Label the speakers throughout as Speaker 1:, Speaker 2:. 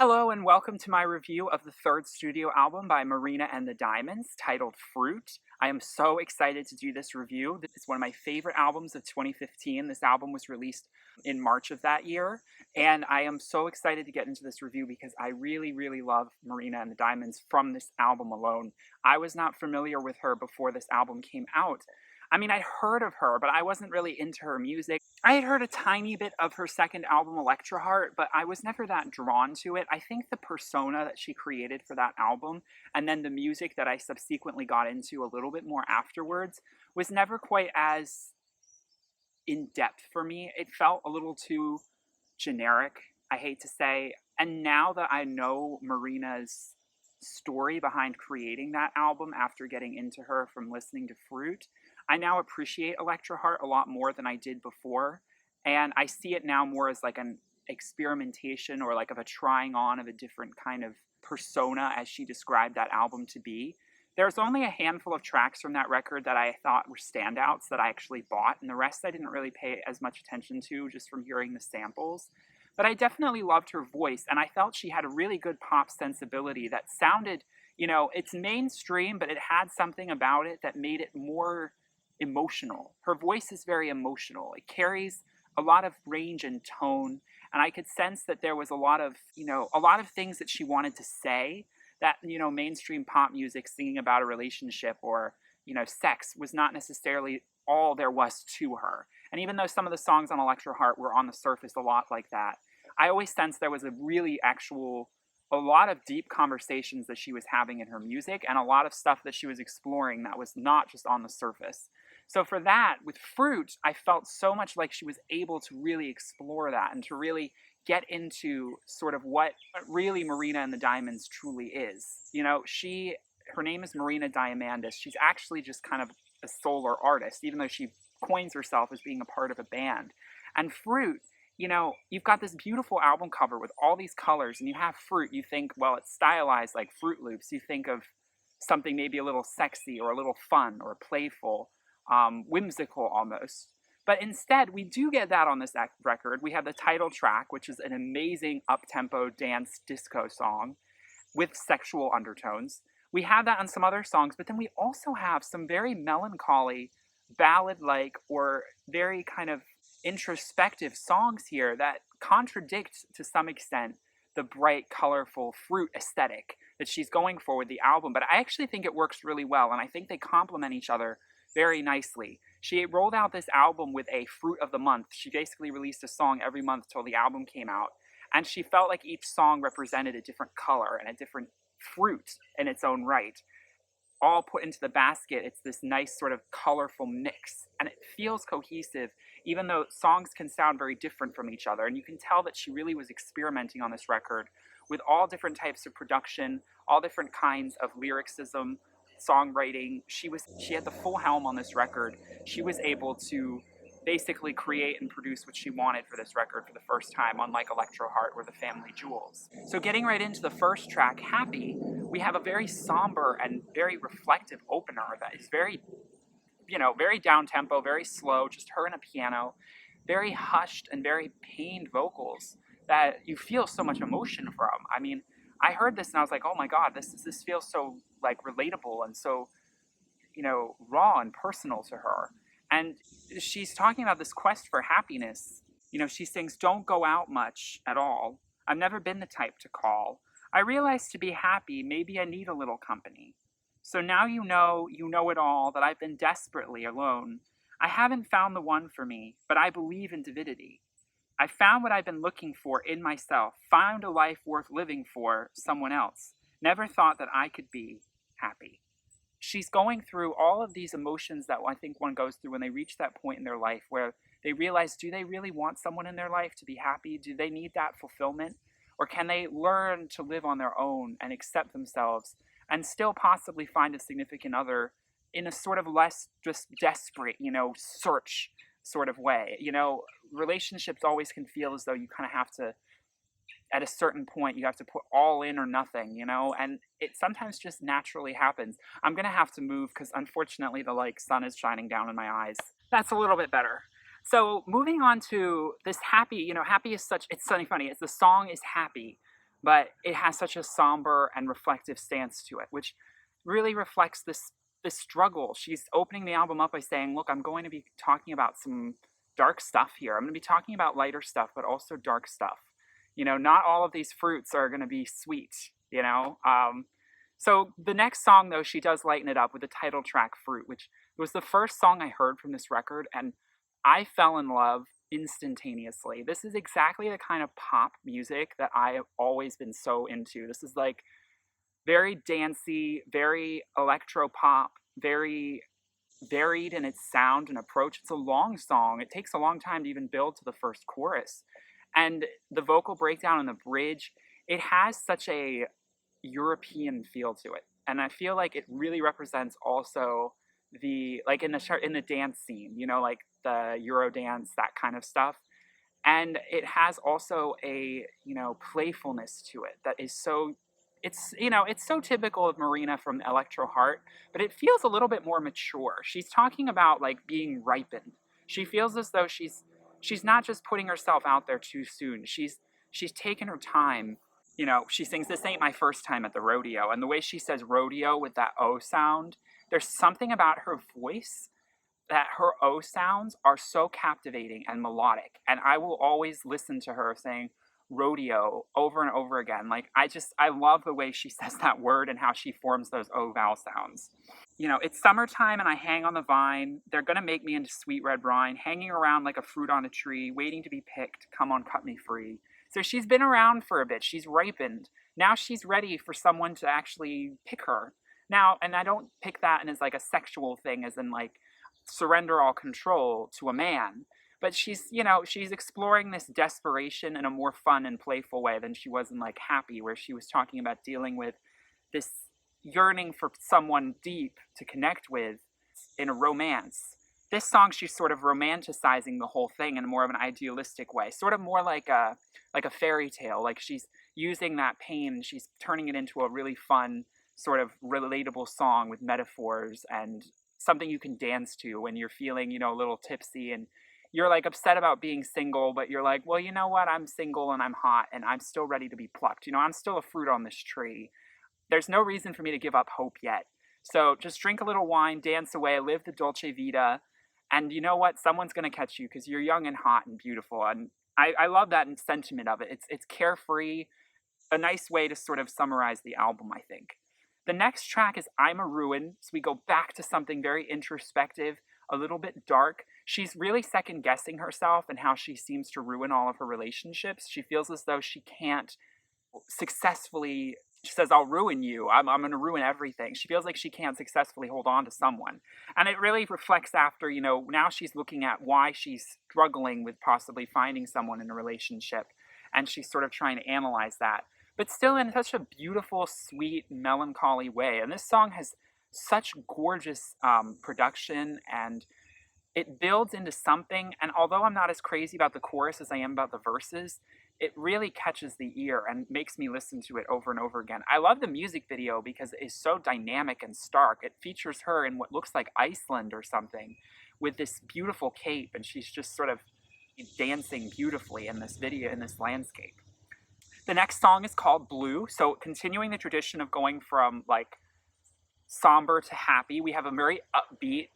Speaker 1: Hello and welcome to my review of the third studio album by Marina and the Diamonds titled Fruit. I am so excited to do this review. This is one of my favorite albums of 2015. This album was released in March of that year, and I am so excited to get into this review because I really, really love Marina and the Diamonds from this album alone. I was not familiar with her before this album came out. I mean, I'd heard of her, but I wasn't really into her music. I had heard a tiny bit of her second album, Electra Heart, but I was never that drawn to it. I think the persona that she created for that album, and then the music that I subsequently got into a little bit more afterwards, was never quite as in depth for me. It felt a little too generic, I hate to say. And now that I know Marina's story behind creating that album after getting into her from listening to Fruit, I now appreciate Electra Heart a lot more than I did before. And I see it now more as like an experimentation or like of a trying on of a different kind of persona as she described that album to be. There's only a handful of tracks from that record that I thought were standouts that I actually bought, and the rest I didn't really pay as much attention to just from hearing the samples. But I definitely loved her voice, and I felt she had a really good pop sensibility that sounded, it's mainstream, but it had something about it that made it more emotional. Her voice is very emotional. It carries a lot of range and tone, and I could sense that there was a lot of things that she wanted to say that, mainstream pop music singing about a relationship or, sex was not necessarily all there was to her. And even though some of the songs on Electra Heart were on the surface a lot like that, I always sensed there was a lot of deep conversations that she was having in her music and a lot of stuff that she was exploring that was not just on the surface. So for that, with Fruit, I felt so much like she was able to really explore that and to really get into sort of what really Marina and the Diamonds truly is. Her name is Marina Diamandis. She's actually just kind of a solo artist, even though she coins herself as being a part of a band. And Fruit, you've got this beautiful album cover with all these colors, and you have Fruit. You think, well, it's stylized like Fruit Loops. You think of something maybe a little sexy or a little fun or playful, whimsical almost. But instead, we do get that on this record. We have the title track, which is an amazing up-tempo dance disco song with sexual undertones. We have that on some other songs, but then we also have some very melancholy, ballad-like, or very kind of introspective songs here that contradict, to some extent, the bright, colorful Fruit aesthetic that she's going for with the album. But I actually think it works really well, and I think they complement each other very nicely. She rolled out this album with a Fruit of the Month. She basically released a song every month till the album came out. And she felt like each song represented a different color and a different fruit in its own right. All put into the basket, it's this nice sort of colorful mix. And it feels cohesive, even though songs can sound very different from each other. And you can tell that she really was experimenting on this record with all different types of production, all different kinds of lyricism, songwriting. She had the full helm on this record. She was able to basically create and produce what she wanted for this record for the first time, unlike Electro Heart or The Family Jewels. So getting right into the first track, Happy, we have a very somber and very reflective opener that is very, very down-tempo, very slow, just her and a piano, very hushed and very pained vocals that you feel so much emotion from. I mean, I heard this and I was like, oh my god, this feels so like relatable and so, raw and personal to her. And she's talking about this quest for happiness. She sings, don't go out much at all. I've never been the type to call. I realize to be happy, maybe I need a little company. So now you know it all, that I've been desperately alone. I haven't found the one for me, but I believe in divinity. I found what I've been looking for in myself, found a life worth living for someone else. Never thought that I could be happy. She's going through all of these emotions that I think one goes through when they reach that point in their life where they realize, do they really want someone in their life to be happy? Do they need that fulfillment? Or can they learn to live on their own and accept themselves and still possibly find a significant other in a sort of less just desperate, search sort of way? Relationships always can feel as though you kind of have to, at a certain point, you have to put all in or nothing, and it sometimes just naturally happens. I'm going to have to move because unfortunately the sun is shining down in my eyes. That's a little bit better. So moving on to this Happy, Happy is it's funny, the song is Happy, but it has such a somber and reflective stance to it, which really reflects this struggle. She's opening the album up by saying, "Look, I'm going to be talking about some dark stuff here. I'm going to be talking about lighter stuff, but also dark stuff. You know, not all of these fruits are going to be sweet. You know." So the next song, though, she does lighten it up with the title track "Fruit," which was the first song I heard from this record, and I fell in love instantaneously. This is exactly the kind of pop music that I have always been so into. This is like very dancey, very electro pop, very varied in its sound and approach. It's a long song. It takes a long time to even build to the first chorus. And the vocal breakdown and the bridge, it has such a European feel to it. And I feel like it really represents also the like in the dance scene, you know, like the Euro dance, that kind of stuff. And it has also a, you know, playfulness to it that is so it's, you know, it's so typical of Marina from Electro Heart, but it feels a little bit more mature. She's talking about like being ripened. She feels as though she's not just putting herself out there too soon. She's taken her time. You know, she sings "This Ain't My First Time at the Rodeo," and the way she says rodeo with that O sound, there's something about her voice that her O sounds are so captivating and melodic. And I will always listen to her saying rodeo over and over again. Like, I love the way she says that word and how she forms those O vowel sounds. You know, it's summertime and I hang on the vine. They're going to make me into sweet red brine, hanging around like a fruit on a tree, waiting to be picked. Come on, cut me free. So she's been around for a bit. She's ripened. Now she's ready for someone to actually pick her. Now, and I don't pick that as like a sexual thing, as in like surrender all control to a man. But she's, you know, she's exploring this desperation in a more fun and playful way than she was in like Happy, where she was talking about dealing with this yearning for someone deep to connect with in a romance. This song, she's sort of romanticizing the whole thing in more of an idealistic way, sort of more like a fairy tale. Like she's using that pain, she's turning it into a really fun, sort of relatable song with metaphors and something you can dance to when you're feeling, you know, a little tipsy and you're like upset about being single, but you're like, well, you know what? I'm single and I'm hot and I'm still ready to be plucked. You know, I'm still a fruit on this tree. There's no reason for me to give up hope yet. So just drink a little wine, dance away, live the dolce vita, and you know what? Someone's gonna catch you because you're young and hot and beautiful. And I love that sentiment of it. It's carefree, a nice way to sort of summarize the album, I think. The next track is "I'm a Ruin," so we go back to something very introspective, a little bit dark. She's really second guessing herself and how she seems to ruin all of her relationships. She feels as though she can't successfully, she says, "I'll ruin you. I'm going to ruin everything." She feels like she can't successfully hold on to someone. And it really reflects after, you know, now she's looking at why she's struggling with possibly finding someone in a relationship. And she's sort of trying to analyze that. But still in such a beautiful, sweet, melancholy way. And this song has such gorgeous production, and it builds into something. And although I'm not as crazy about the chorus as I am about the verses, it really catches the ear and makes me listen to it over and over again. I love the music video because it is so dynamic and stark. It features her in what looks like Iceland or something with this beautiful cape, and she's just sort of dancing beautifully in this video, in this landscape. The next song is called Blue. So continuing the tradition of going from like somber to happy, we have a very upbeat,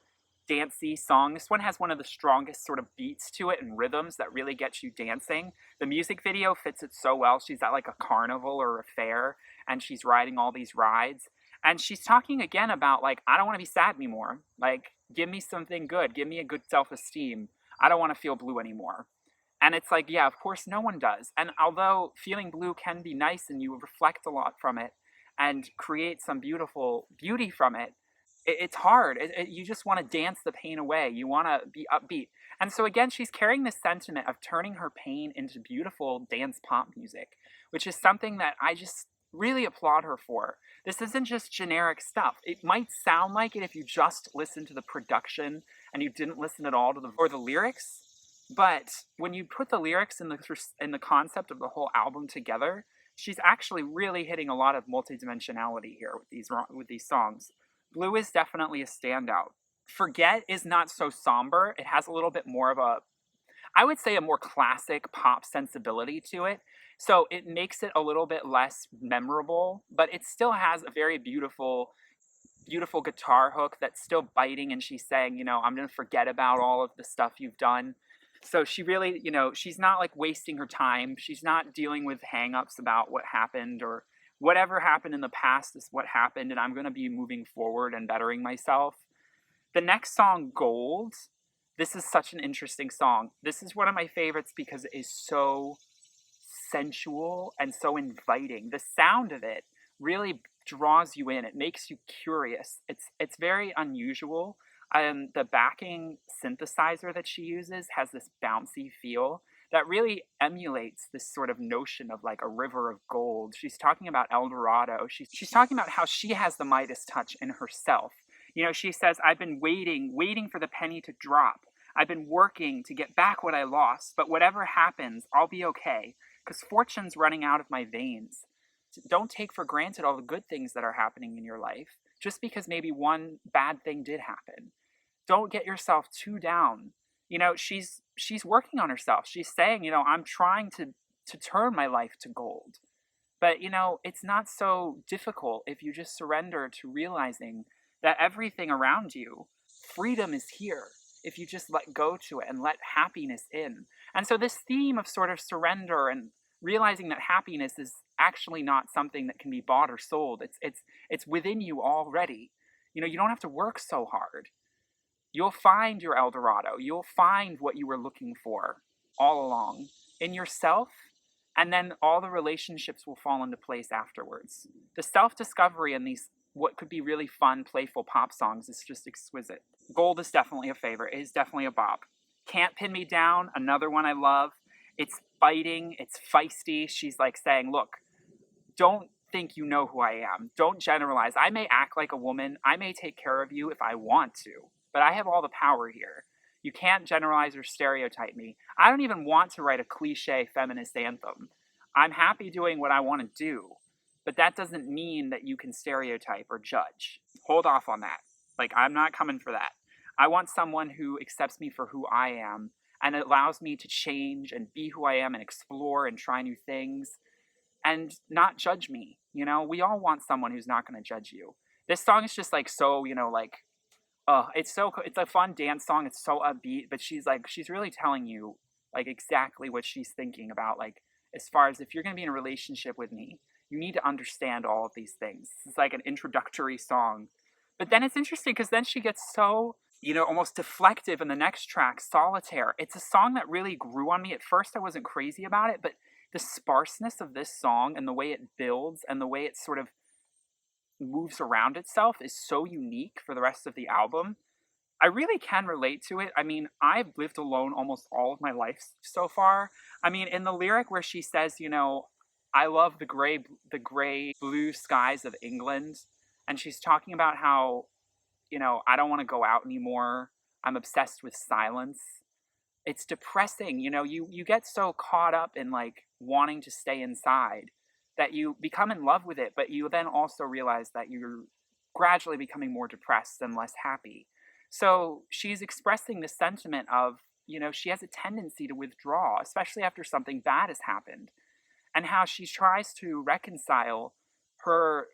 Speaker 1: dancey song. This one has one of the strongest sort of beats to it and rhythms that really gets you dancing. The music video fits it so well. She's at like a carnival or a fair and she's riding all these rides. And she's talking again about like, I don't want to be sad anymore. Like, give me something good. Give me a good self-esteem. I don't want to feel blue anymore. And it's like, yeah, of course no one does. And although feeling blue can be nice and you reflect a lot from it and create some beautiful beauty from it, it's hard. You just want to dance the pain away. You want to be upbeat. And so again, she's carrying this sentiment of turning her pain into beautiful dance pop music, which is something that I just really applaud her for. This isn't just generic stuff. It might sound like it if you just listen to the production and you didn't listen at all to the lyrics, but when you put the lyrics in the concept of the whole album together, she's actually really hitting a lot of multidimensionality here with these songs. Blue is definitely a standout. Forget is not so somber. It has a little bit more of a, I would say, a more classic pop sensibility to it. So it makes it a little bit less memorable, but it still has a very beautiful guitar hook that's still biting, and she's saying, I'm going to forget about all of the stuff you've done. So she really, she's not like wasting her time. She's not dealing with hangups about what happened, or whatever happened in the past is what happened, and I'm going to be moving forward and bettering myself. The next song, Gold, this is such an interesting song. This is one of my favorites because it is so sensual and so inviting. The sound of it really draws you in. It makes you curious. It's very unusual. The backing synthesizer that she uses has this bouncy feel that really emulates this sort of notion of like a river of gold. She's talking about El Dorado. She's talking about how she has the Midas touch in herself. She says, I've been waiting for the penny to drop. I've been working to get back what I lost, but whatever happens, I'll be okay, because fortune's running out of my veins. Don't take for granted all the good things that are happening in your life, just because maybe one bad thing did happen. Don't get yourself too down. She's working on herself. She's saying, I'm trying to turn my life to gold. But, it's not so difficult if you just surrender to realizing that everything around you, freedom is here, if you just let go to it and let happiness in. And so this theme of sort of surrender and realizing that happiness is actually not something that can be bought or sold. It's within you already. You don't have to work so hard. You'll find your El Dorado. You'll find what you were looking for all along in yourself, and then all the relationships will fall into place afterwards. The self-discovery in these, what could be really fun, playful pop songs, is just exquisite. Gold is definitely a favorite. It is definitely a bop. Can't Pin Me Down, another one I love. It's biting, it's feisty. She's like saying, look, don't think you know who I am. Don't generalize. I may act like a woman. I may take care of you if I want to, but I have all the power here. You can't generalize or stereotype me. I don't even want to write a cliche feminist anthem. I'm happy doing what I want to do, but that doesn't mean that you can stereotype or judge. Hold off on that. Like, I'm not coming for that. I want someone who accepts me for who I am and allows me to change and be who I am and explore and try new things and not judge me. We all want someone who's not going to judge you. This song is just like so, it's a fun dance song. It's so upbeat, but she's really telling you like exactly what she's thinking about. Like, as far as if you're going to be in a relationship with me, you need to understand all of these things. It's like an introductory song. But then it's interesting because then she gets so, almost deflective in the next track, Solitaire. It's a song that really grew on me. At first, I wasn't crazy about it, but the sparseness of this song and the way it builds and the way it sort of moves around itself is so unique for the rest of the album. I really can relate to it. I mean, I've lived alone almost all of my life so far. I mean, in the lyric where she says, I love the gray blue skies of England, and she's talking about how, I don't want to go out anymore. I'm obsessed with silence. It's depressing. You get so caught up in like wanting to stay inside that you become in love with it, but you then also realize that you're gradually becoming more depressed and less happy. So she's expressing the sentiment of, she has a tendency to withdraw, especially after something bad has happened, and how she tries to reconcile her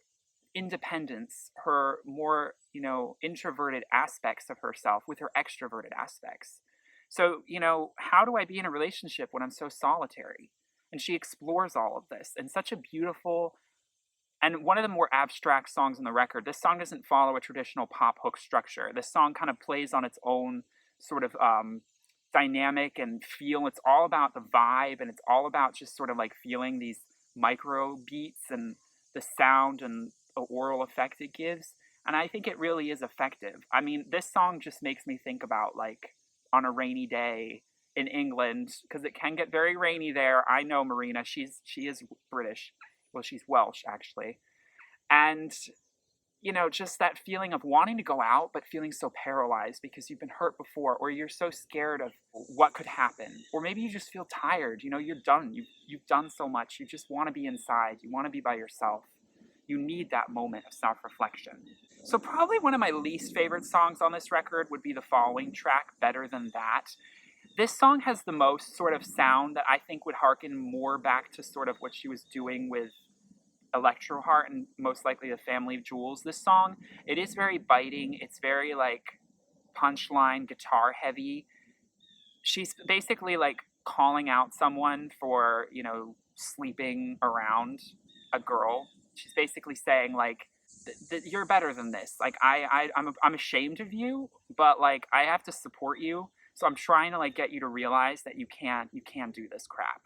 Speaker 1: independence, her more, introverted aspects of herself with her extroverted aspects. So, how do I be in a relationship when I'm so solitary? And she explores all of this in such a beautiful and one of the more abstract songs on the record. This song doesn't follow a traditional pop hook structure. This song kind of plays on its own sort of dynamic and feel. It's all about the vibe, and it's all about just sort of like feeling these micro beats and the sound and the oral effect it gives. And I think it really is effective. I mean, this song just makes me think about like on a rainy day in England, because it can get very rainy there. I know Marina, she is British. Well, she's Welsh actually. And just that feeling of wanting to go out but feeling so paralyzed because you've been hurt before, or you're so scared of what could happen, or maybe you just feel tired. You're done. You've done so much. You just want to be inside. You want to be by yourself. You need that moment of self-reflection. So probably one of my least favorite songs on this record would be the following track, Better Than That. This song has the most sort of sound that I think would harken more back to sort of what she was doing with Electro Heart and most likely the Family of Jewels. This song, it is very biting. It's very like punchline, guitar heavy. She's basically like calling out someone for, sleeping around a girl. She's basically saying like, you're better than this. Like I'm ashamed of you, but like I have to support you. So I'm trying to like get you to realize that you can't do this crap.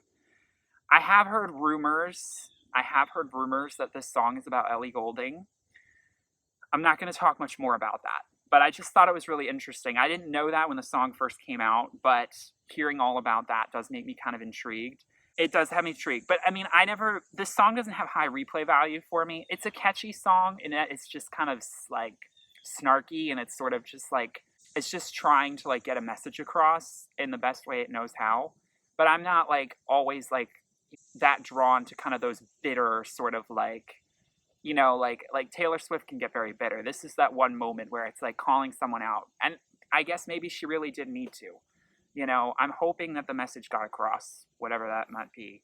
Speaker 1: I have heard rumors. I have heard rumors that this song is about Ellie Goulding. I'm not going to talk much more about that, but I just thought it was really interesting. I didn't know that when the song first came out, but hearing all about that does make me kind of intrigued. It does have me intrigued, but I mean, this song doesn't have high replay value for me. It's a catchy song, and it's just kind of like snarky, and it's sort of just like, it's just trying to like get a message across in the best way it knows how. But I'm not like always like that drawn to kind of those bitter sort of like, like Taylor Swift can get very bitter. This is that one moment where it's like calling someone out, and I guess maybe she really did need to. I'm hoping that the message got across, whatever that might be.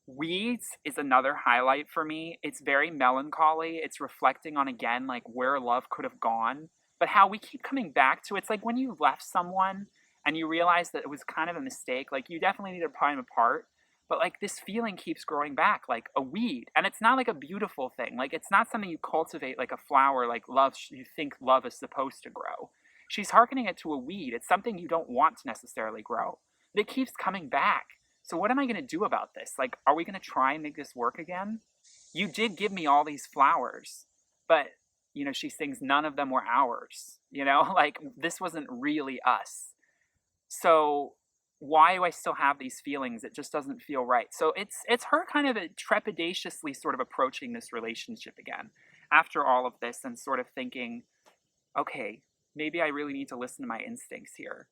Speaker 1: Weeds is another highlight for me. It's very melancholy. It's reflecting on, again, like where love could have gone, but how we keep coming back to it. It's like when you left someone and you realize that it was kind of a mistake, like you definitely need to pry them apart, but like this feeling keeps growing back like a weed. And it's not like a beautiful thing. Like it's not something you cultivate like a flower, like love, you think love is supposed to grow. She's hearkening it to a weed. It's something you don't want to necessarily grow. But it keeps coming back. So what am I going to do about this? Like, are we going to try and make this work again? You did give me all these flowers, but, she sings none of them were ours. Like this wasn't really us. So why do I still have these feelings? It just doesn't feel right. So it's her kind of trepidatiously sort of approaching this relationship again after all of this and sort of thinking, okay, maybe I really need to listen to my instincts here.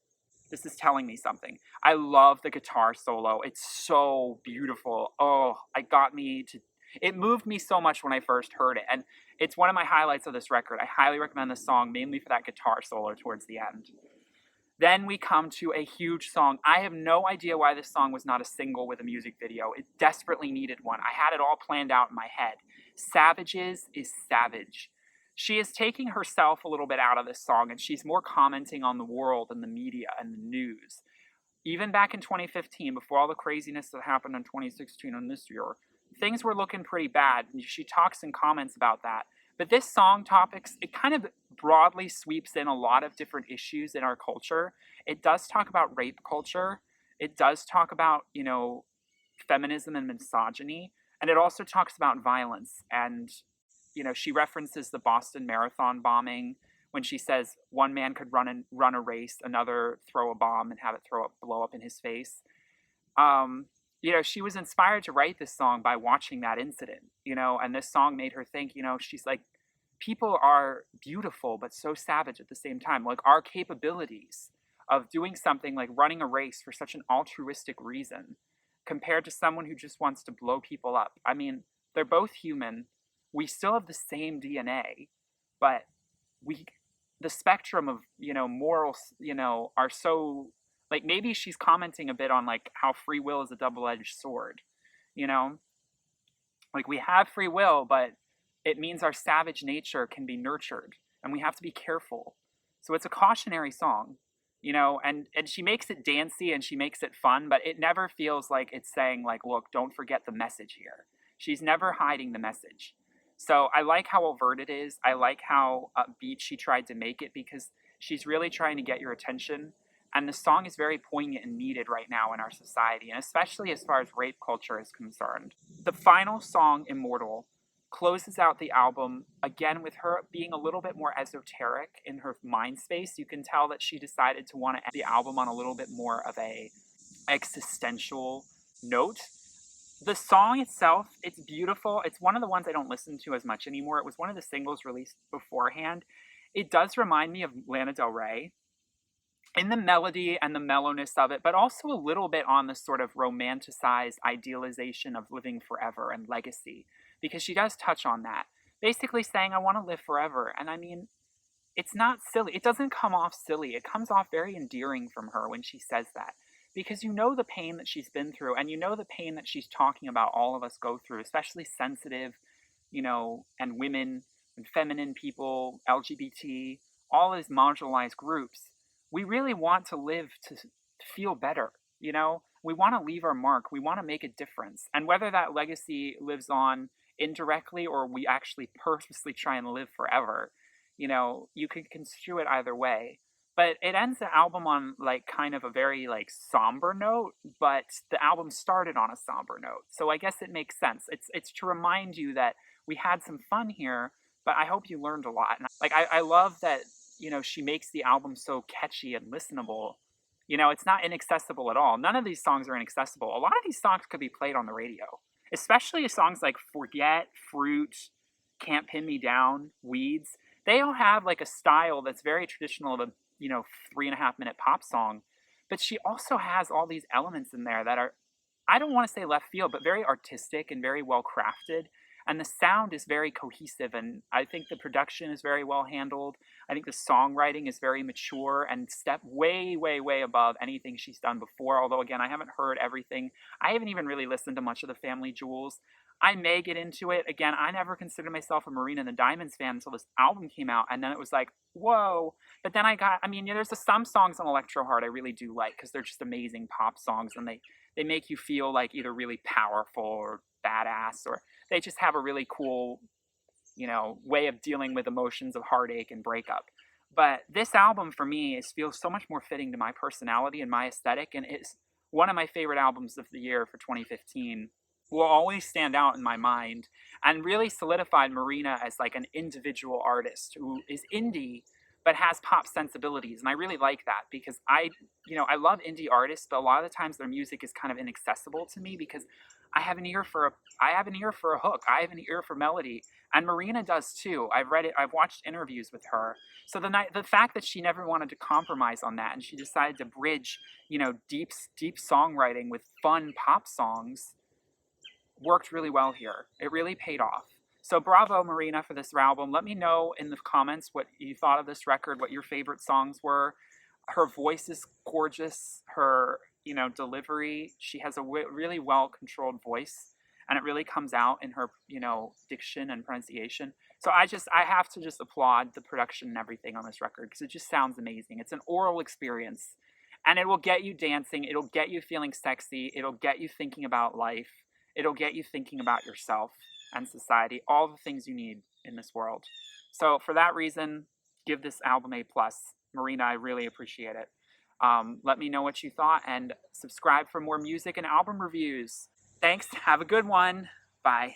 Speaker 1: This is telling me something. I love the guitar solo. It's so beautiful. Oh, it moved me so much when I first heard it. And it's one of my highlights of this record. I highly recommend this song, mainly for that guitar solo towards the end. Then we come to a huge song. I have no idea why this song was not a single with a music video. It desperately needed one. I had it all planned out in my head. Savages is Savage. She is taking herself a little bit out of this song, and she's more commenting on the world and the media and the news. Even back in 2015, before all the craziness that happened in 2016 and this year, things were looking pretty bad. She talks and comments about that. But this song topics, it kind of broadly sweeps in a lot of different issues in our culture. It does talk about rape culture. It does talk about, feminism and misogyny. And it also talks about violence. And, she references the Boston Marathon bombing when she says one man could run a race, another throw a bomb and have it blow up in his face. She was inspired to write this song by watching that incident, and this song made her think, she's like, people are beautiful, but so savage at the same time. Like our capabilities of doing something like running a race for such an altruistic reason compared to someone who just wants to blow people up. I mean, they're both human. We still have the same DNA, but the spectrum of, morals, are so, like, maybe she's commenting a bit on like how free will is a double-edged sword, like we have free will, but it means our savage nature can be nurtured and we have to be careful. So it's a cautionary song, and she makes it dancey and she makes it fun, but it never feels like it's saying like, look, don't forget the message here. She's never hiding the message. So I like how overt it is. I like how upbeat she tried to make it because she's really trying to get your attention. And the song is very poignant and needed right now in our society, and especially as far as rape culture is concerned. The final song, Immortal, closes out the album, again with her being a little bit more esoteric in her mind space. You can tell that she decided to want to end the album on a little bit more of a existential note. The song itself, it's beautiful. It's one of the ones I don't listen to as much anymore. It was one of the singles released beforehand. It does remind me of Lana Del Rey in the melody and the mellowness of it, but also a little bit on the sort of romanticized idealization of living forever and legacy, because she does touch on that. Basically saying, I want to live forever. And I mean, it's not silly. It doesn't come off silly. It comes off very endearing from her when she says that. Because you know the pain that she's been through, and you know the pain that she's talking about all of us go through, especially sensitive, and women and feminine people, LGBT, all these marginalized groups. We really want to live to feel better, you know? We want to leave our mark. We want to make a difference. And whether that legacy lives on indirectly or we actually purposely try and live forever, you could construe it either way. But it ends the album on like kind of a very like somber note, but the album started on a somber note. So I guess it makes sense. It's to remind you that we had some fun here, but I hope you learned a lot. And like I love that, she makes the album so catchy and listenable. It's not inaccessible at all. None of these songs are inaccessible. A lot of these songs could be played on the radio, especially songs like Forget, Fruit, Can't Pin Me Down, Weeds. They all have like a style that's very traditional of a 3.5 minute pop song, but she also has all these elements in there that are, I don't want to say left field, but very artistic and very well crafted. And the sound is very cohesive, and I think the production is very well handled. I think the songwriting is very mature and step way, way, way above anything she's done before. Although, again, I haven't heard everything. I haven't even really listened to much of the Family Jewels. I may get into it. Again, I never considered myself a Marina and the Diamonds fan until this album came out, and then it was like, whoa. But then there's some songs on Electro Heart I really do like because they're just amazing pop songs, and they make you feel like either really powerful or badass, or they just have a really cool, way of dealing with emotions of heartache and breakup. But this album for me feels so much more fitting to my personality and my aesthetic, and it's one of my favorite albums of the year for 2015. Will always stand out in my mind and really solidified Marina as like an individual artist who is indie but has pop sensibilities. And I really like that because I love indie artists, but a lot of the times their music is kind of inaccessible to me because I have an ear for a hook. I have an ear for melody, and Marina does too. I've watched interviews with her. So the fact that she never wanted to compromise on that and she decided to bridge, deep songwriting with fun pop songs worked really well here. It really paid off. So bravo, Marina, for this album. Let me know in the comments what you thought of this record, what your favorite songs were. Her voice is gorgeous. Her, delivery. She has a really well-controlled voice, and it really comes out in her, diction and pronunciation. So I have to just applaud the production and everything on this record because it just sounds amazing. It's an oral experience, and it will get you dancing. It'll get you feeling sexy. It'll get you thinking about life. It'll get you thinking about yourself and society, all the things you need in this world. So for that reason, give this album a plus. Marina, I really appreciate it. Let me know what you thought and subscribe for more music and album reviews. Thanks. Have a good one. Bye.